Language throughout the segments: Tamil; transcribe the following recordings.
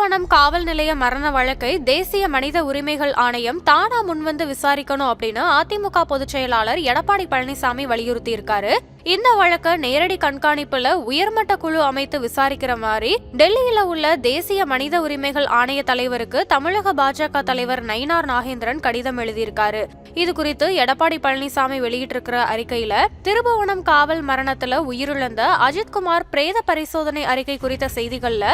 திருபுவனம் காவல் நிலைய மரண வழக்கை தேசிய மனித உரிமைகள் ஆணையம் தானா முன்வந்து விசாரிக்கணும் அப்படின்னு அதிமுக பொதுச் செயலாளர் எடப்பாடி பழனிசாமி வலியுறுத்தி இருக்காரு. இந்த வழக்க நேரடி கண்காணிப்புல உயர்மட்ட குழு அமைத்து விசாரிக்கிற மாதிரி டெல்லியில உள்ள தேசிய மனித உரிமைகள் ஆணைய தலைவருக்கு தமிழக பாஜக தலைவர் நயினார் நாகேந்திரன் கடிதம் எழுதியிருக்காரு. இது குறித்து எடப்பாடி பழனிசாமி வெளியிட்டிருக்கிற அறிக்கையில திருபுவனம் காவல் மரணத்துல உயிரிழந்த அஜித்குமார் பிரேத பரிசோதனை அறிக்கை குறித்த செய்திகள்ல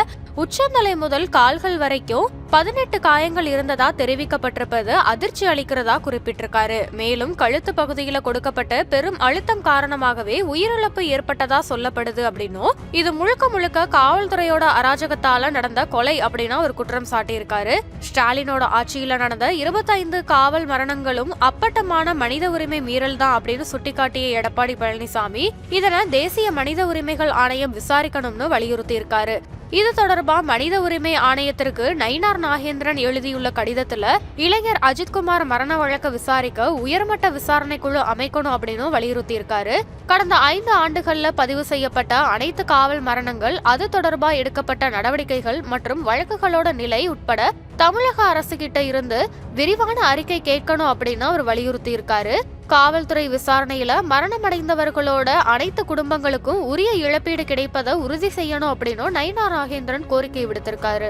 உச்சந்தலை முதல் கால்கள் வரைக்கும் 18 காயங்கள் இருந்ததா தெரிவிக்கப்பட்டிருப்பது அதிர்ச்சி அளிக்கிறதா குறிப்பிட்டிருக்காரு. மேலும் கழுத்து பகுதியில கொடுக்கப்பட்ட பெரும் அழுத்தம் காரணமாகவே உயிரிழப்பு ஏற்பட்டதா சொல்லப்படுது அப்படின்னும் இது முழுக்க முழுக்க காவல்துறையோட அராஜகத்தால நடந்த கொலை அப்படின்னு ஒரு குற்றம் சாட்டியிருக்காரு. ஸ்டாலினோட ஆட்சியில நடந்த 25 காவல் மரணங்களும் அப்பட்டமான மனித உரிமை மீறல் தான் அப்படின்னு சுட்டிக்காட்டிய எடப்பாடி பழனிசாமி இதனை தேசிய மனித உரிமைகள் ஆணையம் விசாரிக்கணும்னு வலியுறுத்தி இருக்காரு. இது தொடர்பா மனித உரிமை ஆணையத்திற்கு நயினார் நாகேந்திரன் எழுதியுள்ள கடிதத்துல இளைஞர் அஜித்குமார் மரண வழக்க விசாரிக்க உயர்மட்ட விசாரணை குழு அமைக்கணும் அப்படின்னு வலியுறுத்தி இருக்காரு. கடந்த 5 ஆண்டுகள்ல பதிவு செய்யப்பட்ட அனைத்து காவல் மரணங்கள், அது தொடர்பா எடுக்கப்பட்ட நடவடிக்கைகள் மற்றும் வழக்குகளோட நிலை உட்பட தமிழக அரசு கிட்ட இருந்து விரிவான அறிக்கை கேட்கணும் அப்படின்னு அவர் வலியுறுத்தி இருக்காரு. காவல்துறை விசாரணையில மரணமடைந்தவர்களோட அனைத்து குடும்பங்களுக்கும் உரிய இழப்பீடு கிடைப்பதை உறுதி செய்யணும் அப்படின்னு நயினார் நாகேந்திரன் கோரிக்கை விடுத்திருக்காரு.